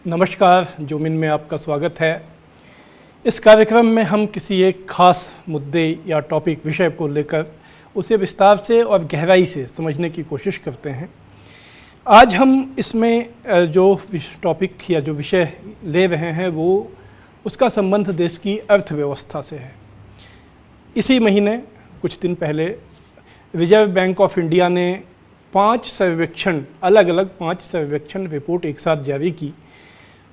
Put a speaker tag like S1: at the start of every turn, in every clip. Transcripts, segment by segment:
S1: नमस्कार, जोमिन में आपका स्वागत है। इस कार्यक्रम में हम किसी एक खास मुद्दे या टॉपिक विषय को लेकर उसे विस्तार से और गहराई से समझने की कोशिश करते हैं। आज हम इसमें जो टॉपिक या जो विषय ले रहे हैं वो उसका संबंध देश की अर्थव्यवस्था से है। इसी महीने कुछ दिन पहले रिजर्व बैंक ऑफ इंडिया ने 5 सर्वेक्षण अलग अलग 5 सर्वेक्षण रिपोर्ट एक साथ जारी की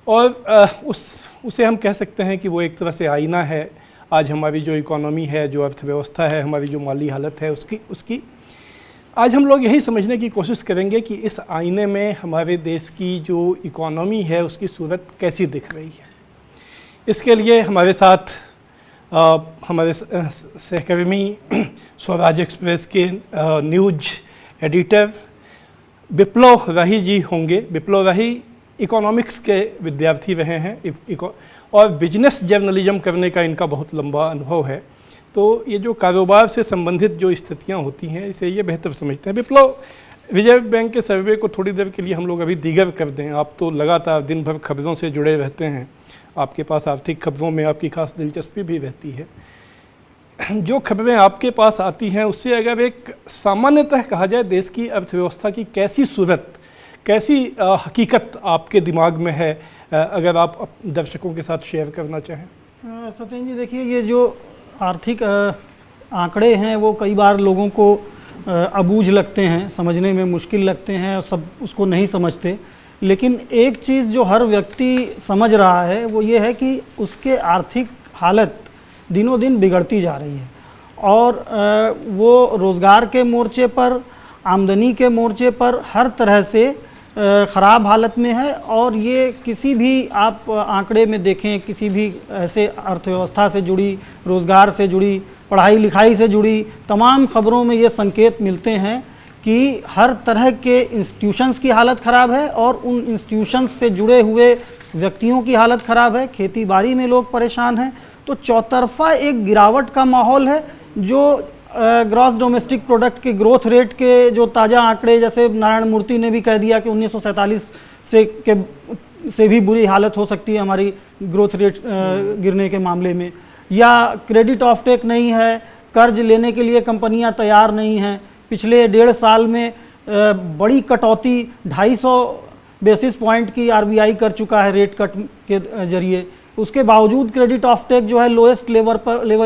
S1: और उसे हम कह सकते हैं कि वो एक तरह से आईना है। आज हमारी जो इकोनॉमी है, जो अर्थव्यवस्था है, हमारी जो माली हालत है उसकी आज हम लोग यही समझने की कोशिश करेंगे कि इस आईने में हमारे देश की जो इकोनॉमी है उसकी सूरत कैसी दिख रही है। इसके लिए हमारे साथ हमारे सहकर्मी स्वराज एक्सप्रेस के न्यूज एडिटर विप्लव राही जी होंगे। विप्लव राही इकोनॉमिक्स के विद्यार्थी रहे हैं और बिजनेस जर्नलिज्म करने का इनका बहुत लंबा अनुभव है, तो ये जो कारोबार से संबंधित जो स्थितियां होती हैं इसे ये बेहतर समझते हैं। विप्लव, रिजर्व बैंक के सर्वे को थोड़ी देर के लिए हम लोग अभी दीगर कर दें। आप तो लगातार दिन भर खबरों से जुड़े रहते हैं, आपके पास आर्थिक खबरों में आपकी खास दिलचस्पी भी रहती है। जो खबरें आपके पास आती हैं उससे अगर एक सामान्यतः कहा जाए देश की अर्थव्यवस्था की कैसी सूरत, कैसी हकीकत आपके दिमाग में है, अगर आप दर्शकों के साथ शेयर करना चाहें।
S2: सत्येंद्र जी, देखिए ये जो आर्थिक आंकड़े हैं वो कई बार लोगों को अबूझ लगते हैं, समझने में मुश्किल लगते हैं और सब उसको नहीं समझते। लेकिन एक चीज़ जो हर व्यक्ति समझ रहा है वो ये है कि उसके आर्थिक हालत दिनों दिन बिगड़ती जा रही है और वो रोज़गार के मोर्चे पर, आमदनी के मोर्चे पर हर तरह से ख़राब हालत में है। और ये किसी भी आप आंकड़े में देखें, किसी भी ऐसे अर्थव्यवस्था से जुड़ी, रोज़गार से जुड़ी, पढ़ाई लिखाई से जुड़ी तमाम खबरों में ये संकेत मिलते हैं कि हर तरह के इंस्टीट्यूशंस की हालत ख़राब है और उन इंस्टीट्यूशंस से जुड़े हुए व्यक्तियों की हालत ख़राब है। खेती बाड़ी में लोग परेशान हैं। तो चौतरफा एक गिरावट का माहौल है। जो ग्रॉस डोमेस्टिक प्रोडक्ट के ग्रोथ रेट के जो ताज़ा आंकड़े, जैसे नारायण मूर्ति ने भी कह दिया कि 1947 से भी बुरी हालत हो सकती है हमारी ग्रोथ रेट गिरने के मामले में, या क्रेडिट ऑफ टेक नहीं है, कर्ज लेने के लिए कंपनियां तैयार नहीं हैं। पिछले 1.5 साल में बड़ी कटौती 250 बेसिस पॉइंट की आरबीआई कर चुका है रेट कट के जरिए। उसके बावजूद क्रेडिट ऑफ टेक जो है लोएस्ट लेवल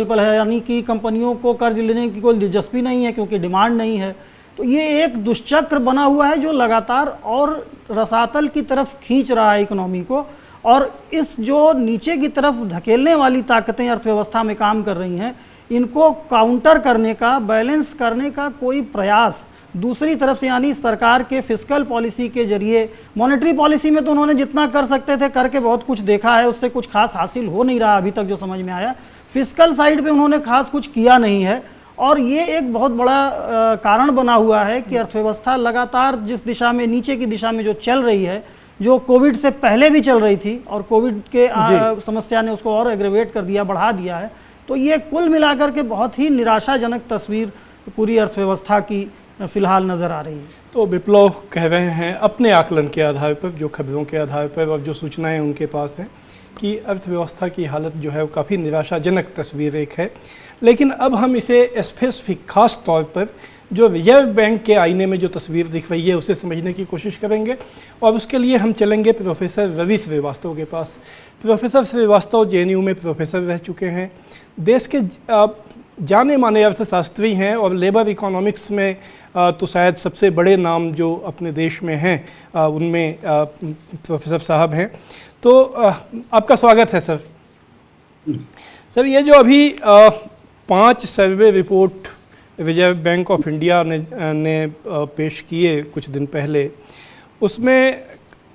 S2: पर है, यानी कि कंपनियों को कर्ज लेने की कोई दिलचस्पी नहीं है क्योंकि डिमांड नहीं है। तो ये एक दुष्चक्र बना हुआ है जो लगातार और रसातल की तरफ खींच रहा है इकोनॉमी को। और इस जो नीचे की तरफ धकेलने वाली ताकतें अर्थव्यवस्था में काम कर रही हैं, इनको काउंटर करने का, बैलेंस करने का कोई प्रयास दूसरी तरफ से, यानी सरकार के फिस्कल पॉलिसी के जरिए, मॉनेटरी पॉलिसी में तो उन्होंने जितना कर सकते थे करके बहुत कुछ देखा है, उससे कुछ खास हासिल हो नहीं रहा अभी तक जो समझ में आया। फिस्कल साइड पे उन्होंने खास कुछ किया नहीं है और ये एक बहुत बड़ा कारण बना हुआ है कि अर्थव्यवस्था लगातार जिस दिशा में, नीचे की दिशा में जो चल रही है, जो कोविड से पहले भी चल रही थी और कोविड के समस्या ने उसको और एग्रेवेट कर दिया, बढ़ा दिया है। तो ये कुल मिलाकर के बहुत ही निराशाजनक तस्वीर पूरी अर्थव्यवस्था की फिलहाल नज़र आ रही है।
S1: तो विप्लव कह रहे हैं अपने आकलन के आधार पर, जो खबरों के आधार पर और जो सूचनाएं उनके पास हैं, कि अर्थव्यवस्था की हालत जो है वो काफ़ी निराशाजनक तस्वीर एक है। लेकिन अब हम इसे स्पेसिफिक खास तौर पर जो रिजर्व बैंक के आईने में जो तस्वीर दिख रही है उसे समझने की कोशिश करेंगे और उसके लिए हम चलेंगे प्रोफेसर रवि श्रीवास्तव के पास। प्रोफेसर श्रीवास्तव जेएनयू में प्रोफेसर रह चुके हैं, देश के जाने माने अर्थशास्त्री हैं और लेबर इकोनॉमिक्स में तो शायद सबसे बड़े नाम जो अपने देश में हैं उनमें प्रोफेसर साहब हैं। तो आपका स्वागत है सर। सर, ये जो अभी 5 survey report reserve bank of India ने पेश किए कुछ दिन पहले, उसमें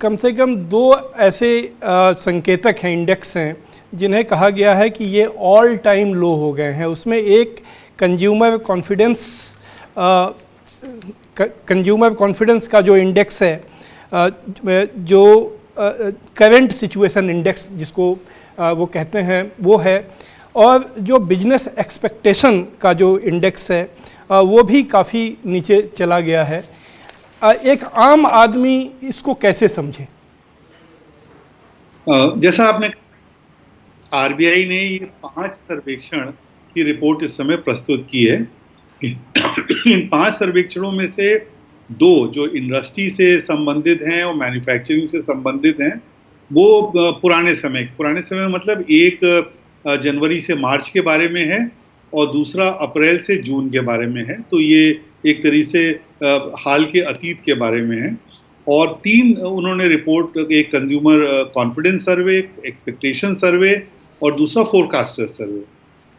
S1: कम से कम 2 ऐसे संकेतक हैं, इंडेक्स हैं, जिन्हें कहा गया है कि ये ऑल टाइम लो हो गए हैं। उसमें एक कंज्यूमर कॉन्फिडेंस का जो इंडेक्स है, जो करंट सिचुएशन इंडेक्स जिसको वो कहते हैं, वो है। और जो बिजनेस एक्सपेक्टेशन का जो इंडेक्स है वो भी काफ़ी नीचे चला गया है। एक आम आदमी इसको कैसे समझे?
S3: जैसा आपने, आरबीआई ने ये 5 सर्वेक्षण की रिपोर्ट इस समय प्रस्तुत की है। इन 5 सर्वेक्षणों में से 2 जो इंडस्ट्री से संबंधित हैं और मैन्युफैक्चरिंग से संबंधित हैं, वो पुराने समय मतलब एक जनवरी से मार्च के बारे में है और दूसरा अप्रैल से जून के बारे में है। तो ये एक तरीके से हाल के अतीत के बारे में है। और 3 उन्होंने रिपोर्ट, एक कंज्यूमर कॉन्फिडेंस सर्वे, एक्सपेक्टेशन सर्वे और दूसरा फोरकास्टर सर्वे,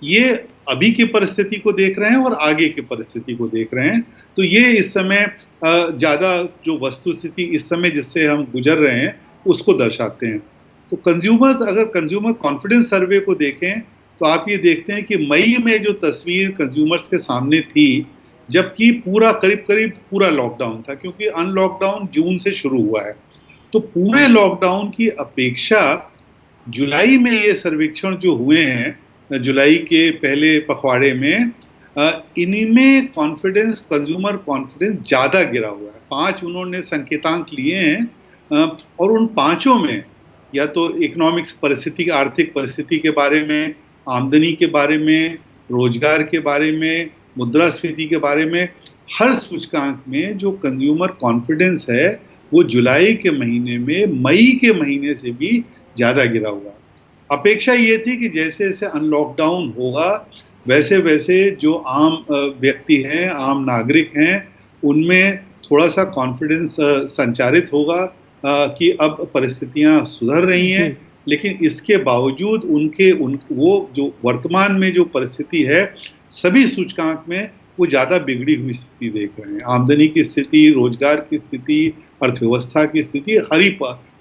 S3: ये अभी की परिस्थिति को देख रहे हैं और आगे की परिस्थिति को देख रहे हैं। तो ये इस समय ज़्यादा जो वस्तुस्थिति इस समय जिससे हम गुजर रहे हैं उसको दर्शाते हैं। तो अगर कंज्यूमर कॉन्फिडेंस सर्वे को देखें तो आप ये देखते हैं कि मई में जो तस्वीर कंज्यूमर्स के सामने थी, जबकि करीब पूरा लॉकडाउन था, क्योंकि अनलॉकडाउन जून से शुरू हुआ है, तो पूरे लॉकडाउन की अपेक्षा जुलाई में ये सर्वेक्षण जो हुए हैं, जुलाई के पहले पखवाड़े में, इनमें कंज्यूमर कॉन्फिडेंस ज़्यादा गिरा हुआ है। 5 उन्होंने संकेतांक लिए हैं और उन 5 में या तो इकोनॉमिक्स परिस्थिति, आर्थिक परिस्थिति के बारे में, आमदनी के बारे में, रोजगार के बारे में, मुद्रास्फीति के बारे में, हर सूचकांक में जो कंज्यूमर कॉन्फिडेंस है वो जुलाई के महीने में मई के महीने से भी ज़्यादा गिरा हुआ है। अपेक्षा ये थी कि जैसे जैसे अनलॉकडाउन होगा वैसे वैसे जो आम व्यक्ति हैं, आम नागरिक हैं, उनमें थोड़ा सा कॉन्फिडेंस संचारित होगा कि अब परिस्थितियां सुधर रही हैं। लेकिन इसके बावजूद वो जो वर्तमान में जो परिस्थिति है, सभी सूचकांक में वो ज़्यादा बिगड़ी हुई स्थिति देख रहे हैं। आमदनी की स्थिति, रोजगार की स्थिति, अर्थव्यवस्था की स्थिति,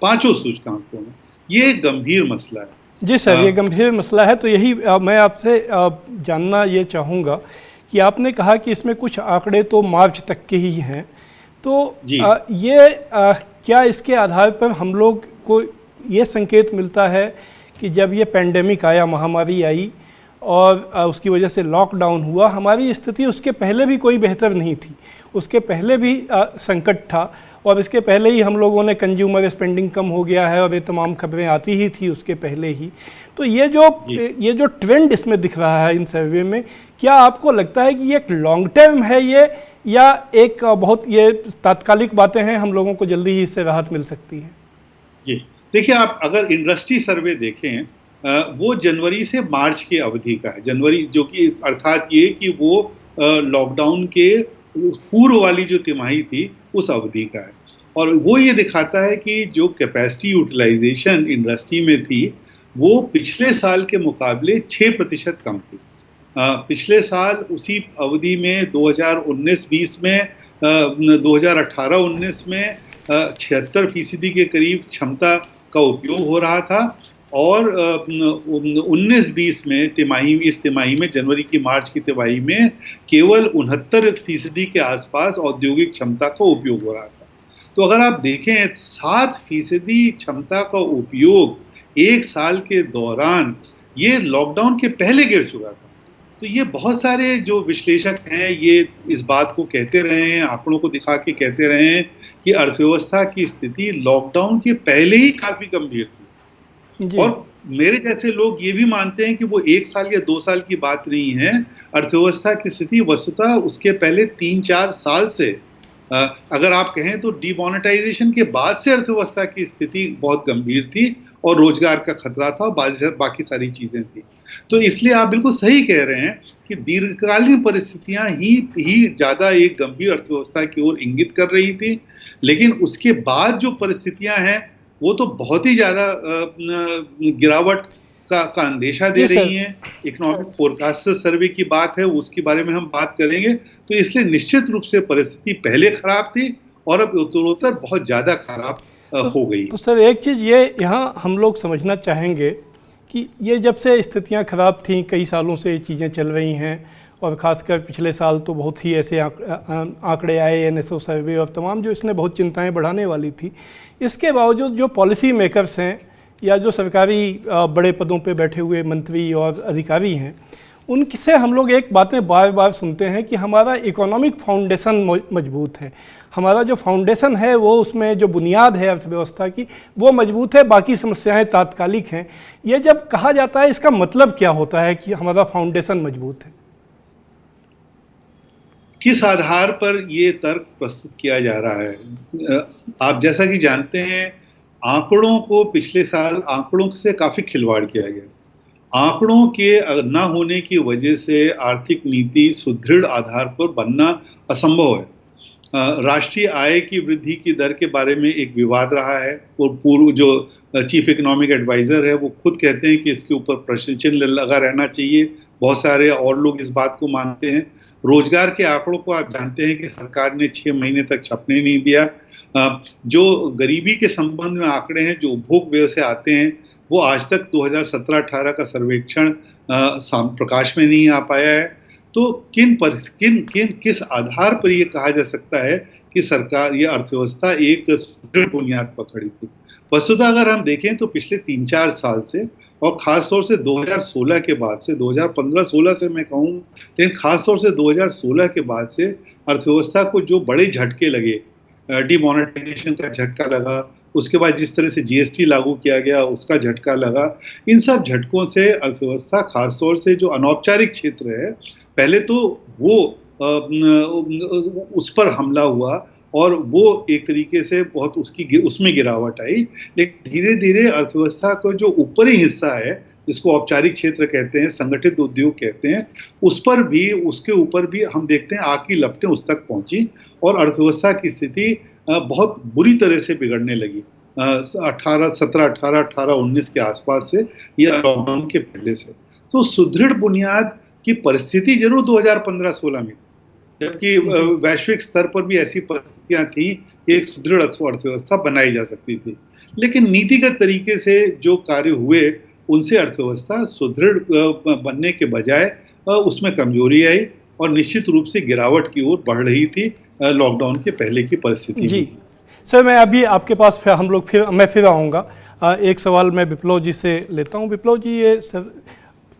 S3: पांचों सूचकांकों में ये गंभीर मसला है।
S1: जी सर, ये गंभीर मसला है। तो यही मैं आपसे जानना ये चाहूँगा कि आपने कहा कि इसमें कुछ आंकड़े तो मार्च तक के ही हैं, तो क्या इसके आधार पर हम लोग को ये संकेत मिलता है कि जब ये पेंडेमिक आया, महामारी आई और उसकी वजह से लॉकडाउन हुआ, हमारी स्थिति उसके पहले भी कोई बेहतर नहीं थी, उसके पहले भी संकट था और इसके पहले ही हम लोगों ने कंज्यूमर स्पेंडिंग कम हो गया है और ये तमाम खबरें आती ही थी उसके पहले ही। तो ये जो ट्रेंड इसमें दिख रहा है इन सर्वे में, क्या आपको लगता है कि ये एक लॉन्ग टर्म है ये, या एक बहुत ये तात्कालिक बातें हैं, हम लोगों को जल्दी ही इससे राहत मिल सकती है?
S3: जी देखिए, आप अगर इंडस्ट्री सर्वे देखें, वो जनवरी से मार्च की अवधि का है। जनवरी जो कि अर्थात ये कि वो लॉकडाउन के पूर्व वाली जो तिमाही थी उस अवधि का है। और वो ये दिखाता है कि जो कैपेसिटी यूटिलाइजेशन इंडस्ट्री में थी वो पिछले साल के मुकाबले 6% कम थी। पिछले साल उसी अवधि में 2019-20 में 2018-19 में 76% के करीब क्षमता का उपयोग हो रहा था और 19-20 में इस तिमाही में, जनवरी की मार्च की तिमाही में केवल 69% के आसपास औद्योगिक क्षमता का उपयोग हो रहा था। तो अगर आप देखें 7% क्षमता का उपयोग एक साल के दौरान ये लॉकडाउन के पहले गिर चुका था। तो ये बहुत सारे जो विश्लेषक हैं ये इस बात को कहते रहे हैं, आंकड़ों को दिखा के कहते रहे हैं कि अर्थव्यवस्था की स्थिति लॉकडाउन के पहले ही काफी गंभीर थी। और मेरे जैसे लोग ये भी मानते हैं कि वो 1 साल या 2 साल की बात नहीं है। अर्थव्यवस्था की स्थिति वस्तुतः उसके पहले 3-4 साल से, अगर आप कहें तो डिमोनेटाइजेशन के बाद से अर्थव्यवस्था की स्थिति बहुत गंभीर थी और रोजगार का खतरा था, बाकी सारी चीजें थी। तो इसलिए आप बिल्कुल सही कह रहे हैं कि दीर्घकालीन परिस्थितियां ही ज्यादा एक गंभीर अर्थव्यवस्था की ओर इंगित कर रही थी। लेकिन उसके बाद जो परिस्थितियां हैं वो तो बहुत ही ज्यादा गिरावट का अंदेशा दे रही हैं। इकोनॉमिक फोरकास्टर सर्वे की बात है, उसके बारे में हम बात करेंगे। तो इसलिए निश्चित रूप से परिस्थिति पहले खराब थी और अब उत्तरोत्तर बहुत ज्यादा खराब हो गई।
S1: तो सर एक चीज़ ये यहाँ हम लोग समझना चाहेंगे कि ये जब से स्थितियाँ खराब थीं, कई सालों से ये चीज़ें चल रही हैं और ख़ासकर पिछले साल तो बहुत ही ऐसे आंकड़े आए, एनएसओ सर्वे और तमाम, जो इसने बहुत चिंताएं बढ़ाने वाली थी। इसके बावजूद जो पॉलिसी मेकर्स हैं या जो सरकारी बड़े पदों पे बैठे हुए मंत्री और अधिकारी हैं, उनसे हम लोग एक बातें बार बार सुनते हैं कि हमारा इकोनॉमिक फाउंडेशन मजबूत है, हमारा जो फाउंडेशन है वो उसमें जो बुनियाद है अर्थव्यवस्था की वो मजबूत है, बाकी समस्याएं तात्कालिक हैं। ये जब कहा जाता है इसका मतलब क्या होता है कि हमारा फाउंडेशन मजबूत है?
S3: किस आधार पर ये तर्क प्रस्तुत किया जा रहा है? आप जैसा कि जानते हैं, आंकड़ों को पिछले साल आंकड़ों से काफी खिलवाड़ किया गया। आंकड़ों के न होने की वजह से आर्थिक नीति सुदृढ़ आधार पर बनना असंभव है। राष्ट्रीय आय की वृद्धि की दर के बारे में एक विवाद रहा है और पूर्व जो चीफ इकोनॉमिक एडवाइजर है वो खुद कहते हैं कि इसके ऊपर प्रश्न चिन्ह लगा रहना चाहिए। बहुत सारे और लोग इस बात को मानते हैं। रोजगार के आंकड़ों को आप जानते हैं कि सरकार ने 6 महीने तक छपने नहीं दिया। जो गरीबी के संबंध में आंकड़े हैं जो उपभोग व्यय से आते हैं वो आज तक 2017-18 का सर्वेक्षण प्रकाश में नहीं आ पाया है। तो किस आधार पर यह कहा जा सकता है कि सरकार ये अर्थव्यवस्था एक सुदृढ़ बुनियाद पर खड़ी थी? वस्तुतः अगर हम देखें तो पिछले 3-4 साल से और खासतौर से 2016 के बाद से, 2015-16 से मैं कहूँ, लेकिन खासतौर से 2016 के बाद से अर्थव्यवस्था को जो बड़े झटके लगे, डिमोनेटाइजेशन का झटका लगा, उसके बाद जिस तरह से जीएसटी लागू किया गया उसका झटका लगा, इन सब झटकों से अर्थव्यवस्था खासतौर से जो अनौपचारिक क्षेत्र है पहले तो वो उस पर हमला हुआ और वो एक तरीके से बहुत उसमें गिरावट आई। लेकिन धीरे धीरे अर्थव्यवस्था का जो ऊपरी हिस्सा है जिसको औपचारिक क्षेत्र कहते हैं, संगठित उद्योग कहते हैं, उसके ऊपर भी हम देखते हैं आग की लपटें उस तक पहुंची और अर्थव्यवस्था की स्थिति बहुत बुरी तरह से बिगड़ने लगी 18-19 के आसपास से या लॉकडाउन के पहले से। तो सुदृढ़ बुनियाद की परिस्थिति जरूर 2015-16 में थी, जबकि वैश्विक स्तर पर भी ऐसी परिस्थितियां थी कि एक सुदृढ़ अर्थव्यवस्था बनाई जा सकती थी। लेकिन नीतिगत तरीके से जो कार्य हुए उनसे अर्थव्यवस्था सुदृढ़ बनने के बजाय उसमें कमजोरी आई और निश्चित रूप से गिरावट की ओर बढ़ रही थी लॉकडाउन के पहले की परिस्थिति।
S1: जी सर, मैं अभी आपके पास मैं फिर आऊँगा। एक सवाल मैं विप्लव जी से लेता हूँ। विप्लव जी, ये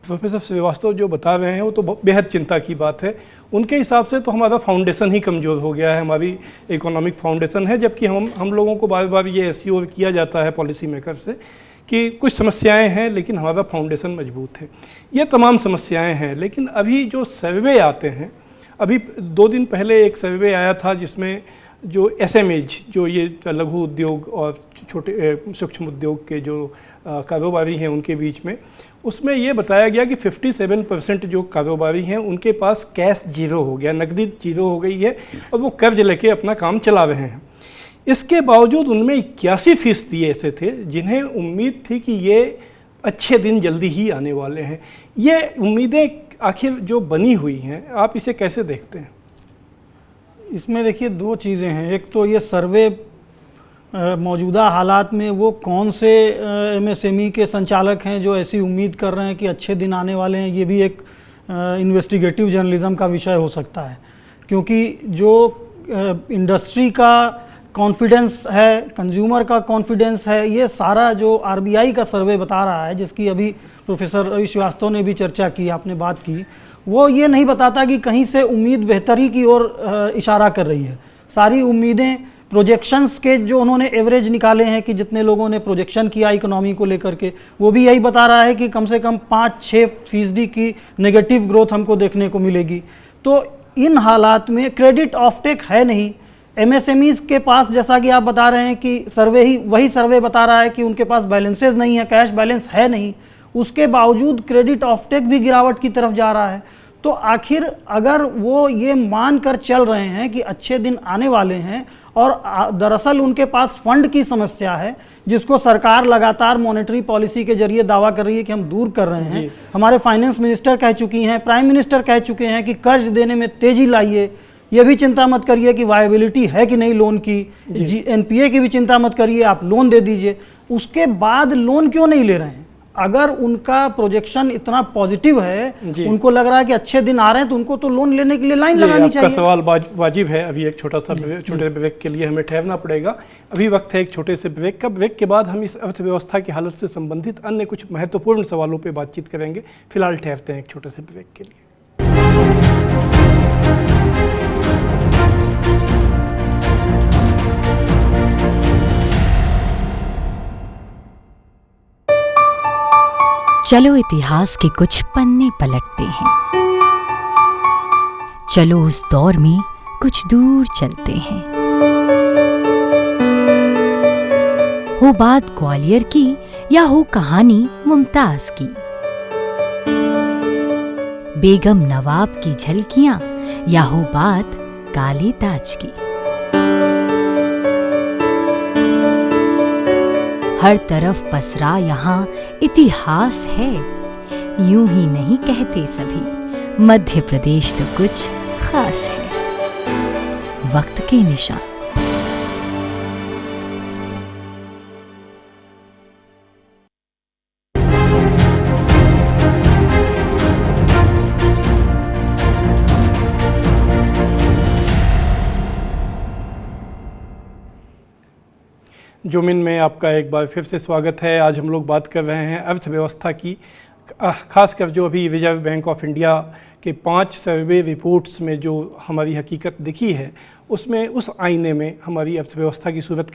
S1: प्रोफेसर श्रीवास्तव जो बता रहे हैं वो तो बेहद चिंता की बात है। उनके हिसाब से तो हमारा फाउंडेशन ही कमज़ोर हो गया है, हमारी इकोनॉमिक फाउंडेशन है, जबकि हम लोगों को बार बार ये एश्योर किया जाता है पॉलिसी मेकर से कि कुछ समस्याएं हैं लेकिन हमारा फाउंडेशन मजबूत है। ये तमाम समस्याएं हैं, लेकिन अभी जो सर्वे आते हैं, अभी 2 दिन पहले एक सर्वे आया था जिसमें जो एसएमएज, जो ये लघु उद्योग और छोटे सूक्ष्म उद्योग के जो कारोबारी हैं उनके बीच में, उसमें ये बताया गया कि 57% जो कारोबारी हैं उनके पास कैश जीरो हो गया, नकदी जीरो हो गई है और वो कर्ज लेके अपना काम चला रहे हैं। इसके बावजूद उनमें 81% ऐसे थे जिन्हें उम्मीद थी कि ये अच्छे दिन जल्दी ही आने वाले हैं। ये उम्मीदें आखिर जो बनी हुई हैं, आप इसे कैसे देखते हैं?
S2: इसमें देखिए 2 चीज़ें हैं। एक तो ये सर्वे मौजूदा हालात में वो कौन से एमएसएमई के संचालक हैं जो ऐसी उम्मीद कर रहे हैं कि अच्छे दिन आने वाले हैं, ये भी एक इन्वेस्टिगेटिव जर्नलिज्म का विषय हो सकता है। क्योंकि जो इंडस्ट्री का कॉन्फिडेंस है, कंज्यूमर का कॉन्फिडेंस है, ये सारा जो आरबीआई का सर्वे बता रहा है, जिसकी अभी प्रोफेसर रवि श्रीवास्तव ने भी चर्चा की, आपने बात की, वो ये नहीं बताता कि कहीं से उम्मीद बेहतरी की ओर इशारा कर रही है। सारी उम्मीदें प्रोजेक्शंस के जो उन्होंने एवरेज निकाले हैं कि जितने लोगों ने प्रोजेक्शन किया इकोनॉमी को लेकर के, वो भी यही बता रहा है कि कम से कम 5-6% की नेगेटिव ग्रोथ हमको देखने को मिलेगी। तो इन हालात में क्रेडिट ऑफटेक है नहीं। एमएसएमईज के पास, जैसा कि आप बता रहे हैं कि वही सर्वे बता रहा है कि उनके पास बैलेंसेज नहीं है, कैश बैलेंस है नहीं, उसके बावजूद क्रेडिट ऑफटेक भी गिरावट की तरफ जा रहा है। तो आखिर अगर वो ये मान कर चल रहे हैं कि अच्छे दिन आने वाले हैं और दरअसल उनके पास फंड की समस्या है जिसको सरकार लगातार मॉनेटरी पॉलिसी के जरिए दावा कर रही है कि हम दूर कर रहे हैं, हमारे फाइनेंस मिनिस्टर कह चुकी हैं, प्राइम मिनिस्टर कह चुके हैं कि कर्ज देने में तेजी लाइए, ये भी चिंता मत करिए कि वायबिलिटी है कि नहीं लोन की, एनपीए की भी चिंता मत करिए, आप लोन दे दीजिए। उसके बाद लोन क्यों नहीं ले रहे हैं? अगर उनका प्रोजेक्शन इतना पॉजिटिव है,
S1: जी।
S2: उनको लग रहा है कि अच्छे दिन आ रहे हैं, तो उनको तो लोन लेने के लिए लाइन
S1: जी,
S2: लगानी
S1: आपका
S2: चाहिए।
S1: सवाल वाजिब है। अभी एक छोटे ब्रेक के लिए हमें ठहरना पड़ेगा। अभी वक्त है एक छोटे से ब्रेक का। ब्रेक के बाद हम इस अर्थव्यवस्था की हालत से संबंधित अन्य कुछ महत्वपूर्ण सवालों पर बातचीत करेंगे। फिलहाल ठहरते हैं एक छोटे से ब्रेक के लिए।
S4: चलो इतिहास के कुछ पन्ने पलटते हैं। चलो उस दौर में कुछ दूर चलते हैं। हो बात ग्वालियर की या हो कहानी मुमताज की, बेगम नवाब की झलकियां या हो बात काले ताज की, हर तरफ पसरा यहाँ इतिहास है। यूं ही नहीं कहते सभी, मध्य प्रदेश तो कुछ खास है। वक्त के निशान।
S1: जोमिन में आपका एक बार फिर से स्वागत है। आज हम लोग बात कर रहे हैं अर्थव्यवस्था की, खासकर जो अभी रिजर्व बैंक ऑफ इंडिया के 5 सर्वे रिपोर्ट्स में जो हमारी हकीकत दिखी है, उसमें उस आईने में हमारी अर्थव्यवस्था की सूरत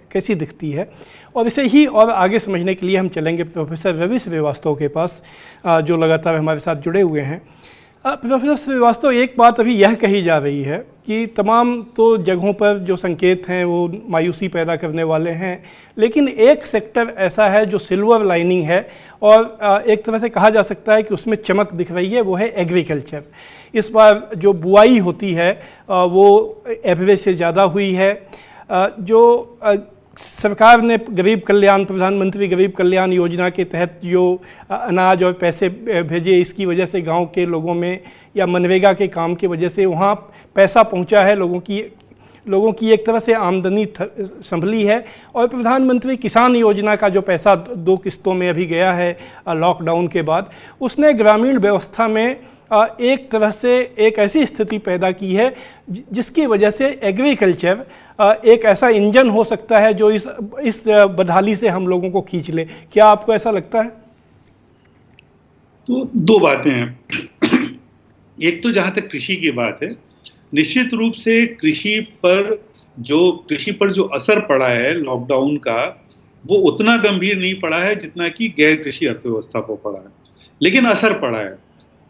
S1: कैसी दिखती है। और इसे ही और आगे समझने के लिए हम चलेंगे प्रोफेसर रवि श्रीवास्तव के पास, जो लगातार हमारे साथ जुड़े हुए हैं। प्रोफेसर श्रीवास्तव, एक बात अभी यह कही जा रही है कि तमाम तो जगहों पर जो संकेत हैं वो मायूसी पैदा करने वाले हैं, लेकिन एक सेक्टर ऐसा है जो सिल्वर लाइनिंग है और एक तरह से कहा जा सकता है कि उसमें चमक दिख रही है, वो है एग्रीकल्चर। इस बार जो बुआई होती है वो एवरेज से ज़्यादा हुई है। जो सरकार ने प्रधानमंत्री गरीब कल्याण योजना के तहत जो अनाज और पैसे भेजे, इसकी वजह से गांव के लोगों में या मनरेगा के काम की वजह से वहाँ पैसा पहुँचा है, लोगों की एक तरह से आमदनी संभली है। और प्रधानमंत्री किसान योजना का जो पैसा 2 किस्तों में अभी गया है लॉकडाउन के बाद, उसने ग्रामीण व्यवस्था में एक तरह से एक ऐसी स्थिति पैदा की है जिसकी वजह से एग्रीकल्चर एक ऐसा इंजन हो सकता है जो इस बदहाली से हम लोगों को खींच ले। क्या आपको ऐसा लगता है?
S3: तो 2 बातें हैं। एक तो जहां तक कृषि की बात है, निश्चित रूप से कृषि पर जो असर पड़ा है लॉकडाउन का, वो उतना गंभीर नहीं पड़ा है जितना कि गैर कृषि अर्थव्यवस्था को पड़ा है, लेकिन असर पड़ा है।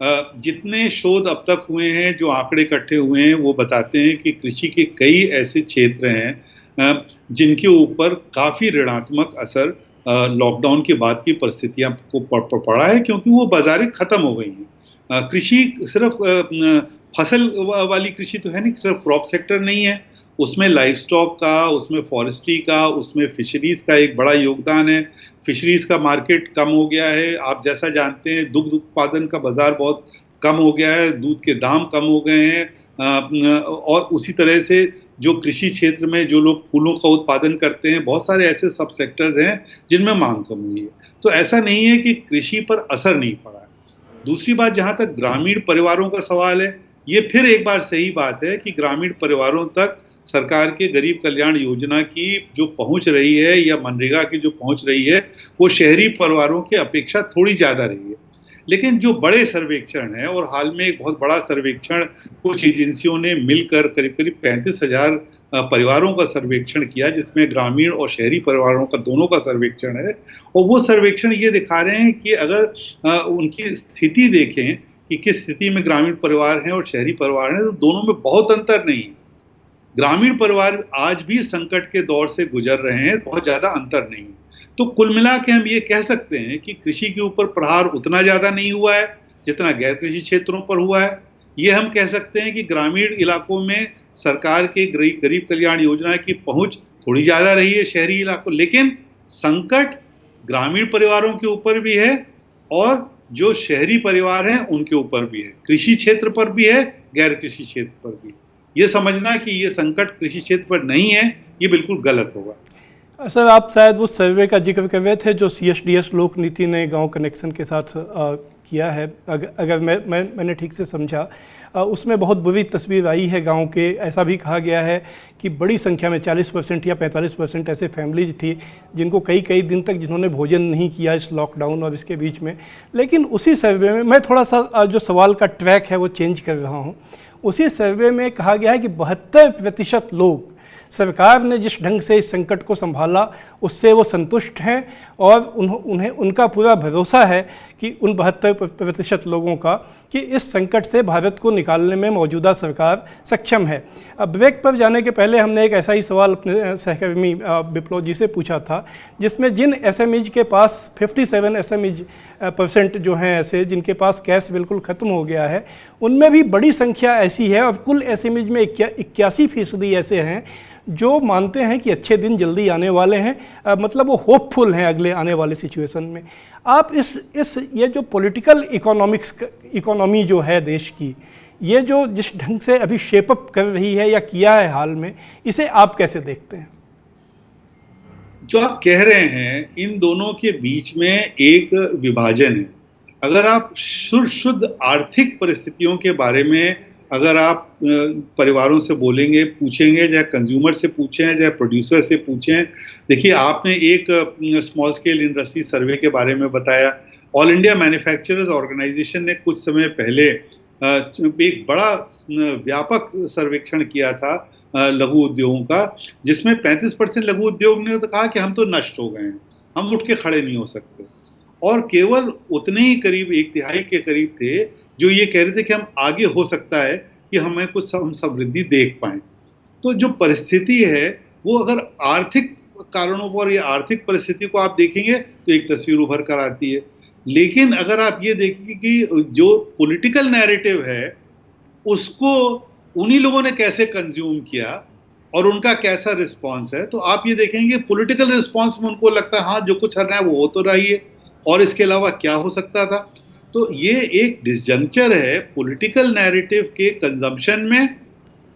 S3: जितने शोध अब तक हुए हैं, जो आंकड़े इकट्ठे हुए हैं, वो बताते हैं कि कृषि के कई ऐसे क्षेत्र हैं जिनके ऊपर काफ़ी ऋणात्मक असर लॉकडाउन के बाद की परिस्थितियां को पड़ा है, क्योंकि वो बाजारें ख़त्म हो गई हैं। कृषि सिर्फ फसल वाली कृषि तो है नहीं, सिर्फ क्रॉप सेक्टर नहीं है, उसमें लाइफ स्टॉक का, उसमें फॉरेस्ट्री का, उसमें फिशरीज़ का एक बड़ा योगदान है। फिशरीज़ का मार्केट कम हो गया है, आप जैसा जानते हैं दुग्ध उत्पादन का बाज़ार बहुत कम हो गया है, दूध के दाम कम हो गए हैं। और उसी तरह से जो कृषि क्षेत्र में जो लोग फूलों का उत्पादन करते हैं, बहुत सारे ऐसे सब सेक्टर्स हैं जिनमें मांग कम हुई है। तो ऐसा नहीं है कि कृषि पर असर नहीं पड़ा है। दूसरी बात, जहाँ तक ग्रामीण परिवारों का सवाल है, ये फिर एक बार सही बात है कि ग्रामीण परिवारों तक सरकार के गरीब कल्याण योजना की जो पहुंच रही है या मनरेगा की जो पहुंच रही है, वो शहरी परिवारों की अपेक्षा थोड़ी ज़्यादा रही है। लेकिन जो बड़े सर्वेक्षण हैं, और हाल में एक बहुत बड़ा सर्वेक्षण कुछ एजेंसियों ने मिलकर करीब 35,000 परिवारों का सर्वेक्षण किया, जिसमें ग्रामीण और शहरी परिवारों का दोनों का सर्वेक्षण है। और वो सर्वेक्षण ये दिखा रहे हैं कि अगर उनकी स्थिति देखें कि किस स्थिति में ग्रामीण परिवार हैं और शहरी परिवार हैं, तो दोनों में बहुत अंतर नहीं है। ग्रामीण परिवार आज भी संकट के दौर से गुजर रहे हैं, बहुत ज़्यादा अंतर नहीं है। तो कुल मिला के हम ये कह सकते हैं कि कृषि के ऊपर प्रहार उतना ज़्यादा नहीं हुआ है जितना गैर कृषि क्षेत्रों पर हुआ है। ये हम कह सकते हैं कि ग्रामीण इलाकों में सरकार के गरीब कल्याण योजना की पहुंच थोड़ी ज़्यादा रही है शहरी इलाकों, लेकिन संकट ग्रामीण परिवारों के ऊपर भी है और जो शहरी परिवार हैं उनके ऊपर भी है, कृषि क्षेत्र पर भी है, गैर कृषि क्षेत्र पर भी है। ये समझना कि ये संकट कृषि क्षेत्र पर नहीं है, ये बिल्कुल गलत होगा।
S1: सर, आप शायद उस सर्वे का जिक्र कर रहे थे जो CSDS लोक नीति ने गांव कनेक्शन के साथ किया है। अगर मैंने ठीक से समझा, उसमें बहुत बुरी तस्वीर आई है गांव के। ऐसा भी कहा गया है कि बड़ी संख्या में 40% या 45% ऐसे फैमिलीज थी जिनको कई दिन तक जिन्होंने भोजन नहीं किया इस लॉकडाउन और इसके बीच में। लेकिन उसी सर्वे में मैं थोड़ा सा जो सवाल का ट्रैक है वो चेंज कर रहा हूँ। उसी सर्वे में कहा गया है कि 72% लोग सरकार ने जिस ढंग से इस संकट को संभाला उससे वो संतुष्ट हैं और उन्हें उनका पूरा भरोसा है कि उन 72% लोगों का कि इस संकट से भारत को निकालने में मौजूदा सरकार सक्षम है। अब ब्रेक पर जाने के पहले हमने एक ऐसा ही सवाल अपने सहकर्मी विप्लव जी से पूछा था, जिसमें जिन SMEज के पास 57 SMEज% जो हैं ऐसे जिनके पास कैश बिल्कुल ख़त्म हो गया है, उनमें भी बड़ी संख्या ऐसी है और कुल SMEज में 81% ऐसे हैं जो मानते हैं कि अच्छे दिन जल्दी आने वाले हैं, मतलब वो होपफुल हैं अगले आने वाले सिचुएशन में। आप इस ये जो पॉलिटिकल इकोनॉमी जो है देश की, ये जो जिस ढंग से अभी शेपअप कर रही है या किया है हाल में, इसे आप कैसे देखते हैं?
S3: जो आप कह रहे हैं, इन दोनों के बीच में एक विभाजन है। अगर आप शुद्ध आर्थिक परिस्थितियों के बारे में अगर आप परिवारों से बोलेंगे, पूछेंगे, चाहे कंज्यूमर से पूछें, चाहे प्रोड्यूसर से पूछें। देखिए, आपने एक स्मॉल स्केल इंडस्ट्री सर्वे के बारे में बताया। ऑल इंडिया मैन्युफैक्चरर्स ऑर्गेनाइजेशन ने कुछ समय पहले एक बड़ा व्यापक सर्वेक्षण किया था लघु उद्योगों का, जिसमें 35% लघु उद्योग ने तो कहा कि हम तो नष्ट हो गए हैं, हम उठ के खड़े नहीं हो सकते। और केवल उतने ही करीब 1/3 के करीब थे जो ये कह रहे थे कि हम आगे हो सकता है कि हमें कुछ हम समृद्धि देख पाएं। तो जो परिस्थिति है वो अगर आर्थिक कारणों पर या आर्थिक परिस्थिति को आप देखेंगे तो एक तस्वीर उभर कर आती है। लेकिन अगर आप ये देखेंगे कि जो पॉलिटिकल नैरेटिव है उसको उन्हीं लोगों ने कैसे कंज्यूम किया और उनका कैसा रिस्पॉन्स है, तो आप ये देखेंगे पॉलिटिकल रिस्पॉन्स में उनको लगता है हाँ जो कुछ हो रहा है वो हो तो रहा ही है और इसके अलावा क्या हो सकता था। तो ये एक डिसजंक्चर है पॉलिटिकल नैरेटिव के कंजम्पशन में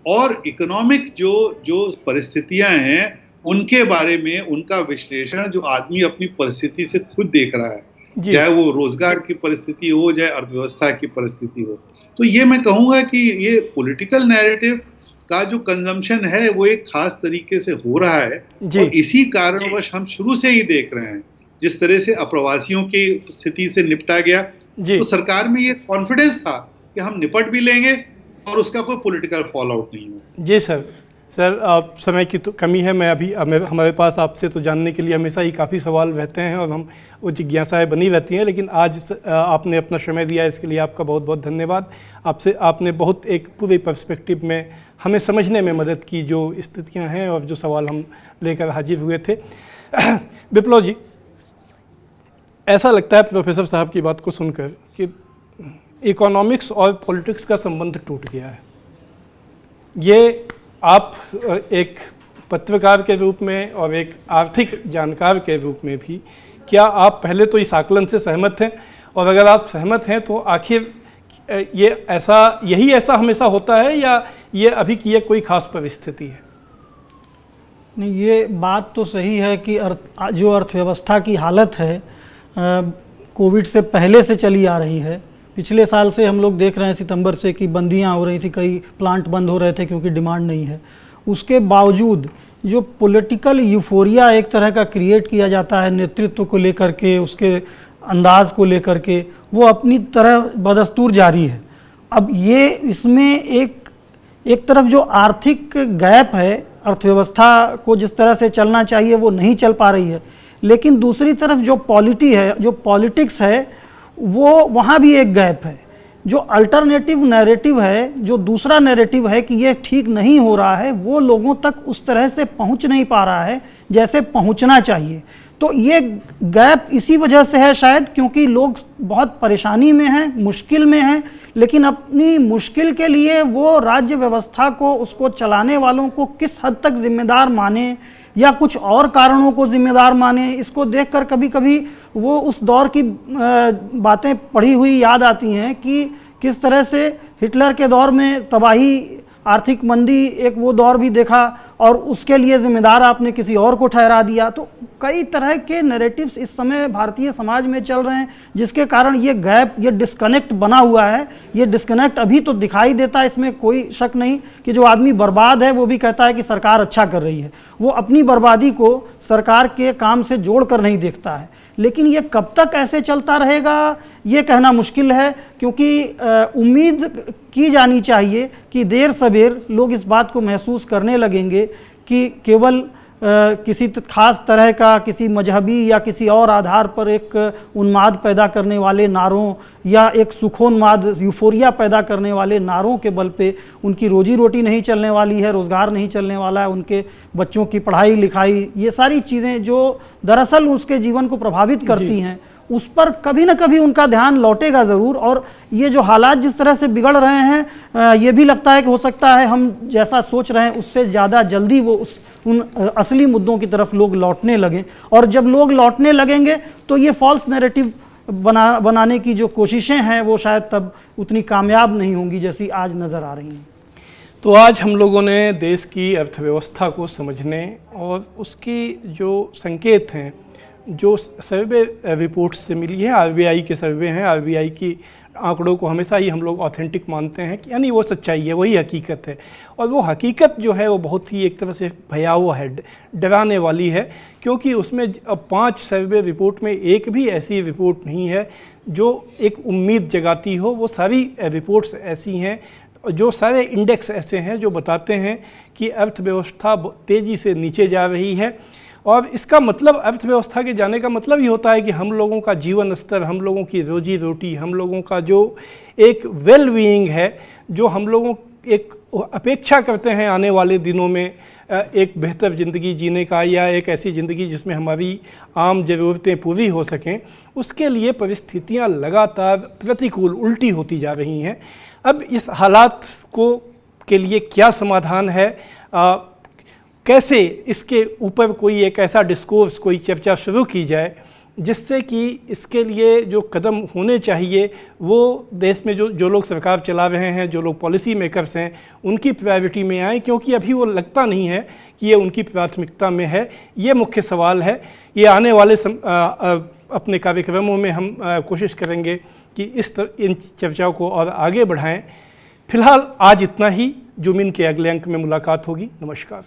S3: और इकोनॉमिक जो परिस्थितियां हैं उनके बारे में उनका विश्लेषण जो आदमी अपनी परिस्थिति से खुद देख रहा है, चाहे वो रोजगार की परिस्थिति हो, चाहे अर्थव्यवस्था की परिस्थिति हो। तो ये मैं कहूँगा कि ये पॉलिटिकल नैरेटिव का जो कंजम्पशन है वो एक खास तरीके से हो रहा है और इसी कारणवश हम शुरू से ही देख रहे हैं जिस तरह से अप्रवासियों की स्थिति से निपटा गया, तो सरकार में ये कॉन्फिडेंस था कि हम निपट भी लेंगे और उसका कोई पॉलिटिकल फॉल आउट नहीं हुआ।
S1: जी सर, समय की तो कमी है। मैं अभी हमारे पास आपसे तो जानने के लिए हमेशा ही काफ़ी सवाल रहते हैं और हम वो जिज्ञासाएं बनी रहती हैं, लेकिन आज आपने अपना समय दिया, इसके लिए आपका बहुत बहुत धन्यवाद। आपने बहुत एक पूरे पर्सपेक्टिव में हमें समझने में मदद की जो स्थितियाँ हैं और जो सवाल हम लेकर हाजिर हुए थे। विप्लव जी, ऐसा लगता है प्रोफेसर साहब की बात को सुनकर कि इकोनॉमिक्स और पॉलिटिक्स का संबंध टूट गया है। ये आप एक पत्रकार के रूप में और एक आर्थिक जानकार के रूप में भी, क्या आप पहले तो इस आकलन से सहमत हैं, और अगर आप सहमत हैं तो आखिर यही ऐसा हमेशा होता है या ये अभी की एक कोई खास परिस्थिति है?
S2: नहीं, ये बात तो सही है कि जो अर्थव्यवस्था की हालत है कोविड से पहले से चली आ रही है। पिछले साल से हम लोग देख रहे हैं सितंबर से कि बंदियां हो रही थी, कई प्लांट बंद हो रहे थे क्योंकि डिमांड नहीं है। उसके बावजूद जो पॉलिटिकल यूफोरिया एक तरह का क्रिएट किया जाता है नेतृत्व को लेकर के, उसके अंदाज को लेकर के, वो अपनी तरह बदस्तूर जारी है। अब ये इसमें एक तरफ जो आर्थिक गैप है, अर्थव्यवस्था को जिस तरह से चलना चाहिए वो नहीं चल पा रही है, लेकिन दूसरी तरफ जो पॉलिटी है, जो पॉलिटिक्स है, वो वहाँ भी एक गैप है। जो अल्टरनेटिव नैरेटिव है, जो दूसरा नैरेटिव है कि ये ठीक नहीं हो रहा है, वो लोगों तक उस तरह से पहुँच नहीं पा रहा है जैसे पहुँचना चाहिए। तो ये गैप इसी वजह से है शायद, क्योंकि लोग बहुत परेशानी में हैं, मुश्किल में हैं, लेकिन अपनी मुश्किल के लिए वो राज्य व्यवस्था को, उसको चलाने वालों को किस हद तक जिम्मेदार माने या कुछ और कारणों को जिम्मेदार माने, इसको देखकर कभी कभी वो उस दौर की बातें पढ़ी हुई याद आती हैं कि किस तरह से हिटलर के दौर में तबाही आर्थिक मंदी एक वो दौर भी देखा और उसके लिए जिम्मेदार आपने किसी और को ठहरा दिया। तो कई तरह के नैरेटिव्स इस समय भारतीय समाज में चल रहे हैं, जिसके कारण ये गैप, ये डिस्कनेक्ट बना हुआ है। ये डिस्कनेक्ट अभी तो दिखाई देता है, इसमें कोई शक नहीं कि जो आदमी बर्बाद है वो भी कहता है कि सरकार अच्छा कर रही है, वो अपनी बर्बादी को सरकार के काम से जोड़ कर नहीं देखता है। लेकिन ये कब तक ऐसे चलता रहेगा ये कहना मुश्किल है, क्योंकि उम्मीद की जानी चाहिए कि देर सवेर लोग इस बात को महसूस करने लगेंगे कि केवल किसी खास तरह का, किसी मजहबी या किसी और आधार पर एक उन्माद पैदा करने वाले नारों या एक सुखोन्माद, यूफोरिया पैदा करने वाले नारों के बल पे उनकी रोजी रोटी नहीं चलने वाली है, रोज़गार नहीं चलने वाला है, उनके बच्चों की पढ़ाई लिखाई, ये सारी चीज़ें जो दरअसल उसके जीवन को प्रभावित करती हैं, उस पर कभी ना कभी उनका ध्यान लौटेगा ज़रूर। और ये जो हालात जिस तरह से बिगड़ रहे हैं, ये भी लगता है कि हो सकता है हम जैसा सोच रहे हैं उससे ज़्यादा जल्दी वो उन असली मुद्दों की तरफ लोग लौटने लगें। और जब लोग लौटने लगेंगे तो ये फॉल्स नैरेटिव बनाने की जो कोशिशें हैं वो शायद तब उतनी कामयाब नहीं होंगी जैसी आज नज़र आ रही हैं।
S1: तो आज हम लोगों ने देश की अर्थव्यवस्था को समझने और उसकी जो संकेत हैं, जो सर्वे रिपोर्ट्स से मिली है, आरबीआई के सर्वे हैं, आरबीआई की आंकड़ों को हमेशा ही हम लोग ऑथेंटिक मानते हैं कि यानी वो सच्चाई है, वही हकीकत है। और वो हकीकत जो है वो बहुत ही एक तरह से भयावह है, डराने वाली है, क्योंकि उसमें अब 5 सर्वे रिपोर्ट में एक भी ऐसी रिपोर्ट नहीं है जो एक उम्मीद जगाती हो। वो सारी रिपोर्ट्स ऐसी हैं, जो सारे इंडेक्स ऐसे हैं जो बताते हैं कि अर्थव्यवस्था तेज़ी से नीचे जा रही है। और इसका मतलब, अर्थव्यवस्था के जाने का मतलब ही होता है कि हम लोगों का जीवन स्तर, हम लोगों की रोजी रोटी, हम लोगों का जो एक वेल बीइंग है, जो हम लोगों एक अपेक्षा करते हैं आने वाले दिनों में एक बेहतर ज़िंदगी जीने का, या एक ऐसी ज़िंदगी जिसमें हमारी आम ज़रूरतें पूरी हो सकें, उसके लिए परिस्थितियां लगातार प्रतिकूल, उल्टी होती जा रही हैं। अब इस हालात को के लिए क्या समाधान है, कैसे इसके ऊपर कोई एक ऐसा डिस्कोर्स, कोई चर्चा शुरू की जाए जिससे कि इसके लिए जो कदम होने चाहिए वो देश में जो लोग सरकार चला रहे हैं, जो लोग पॉलिसी मेकर्स हैं, उनकी प्रायोरिटी में आए, क्योंकि अभी वो लगता नहीं है कि ये उनकी प्राथमिकता में है। ये मुख्य सवाल है। ये आने वाले अपने कार्यक्रमों में हम कोशिश करेंगे कि इन चर्चाओं को और आगे बढ़ाएं। फिलहाल आज इतना ही। जुमिन के अगले अंक में मुलाकात होगी। नमस्कार।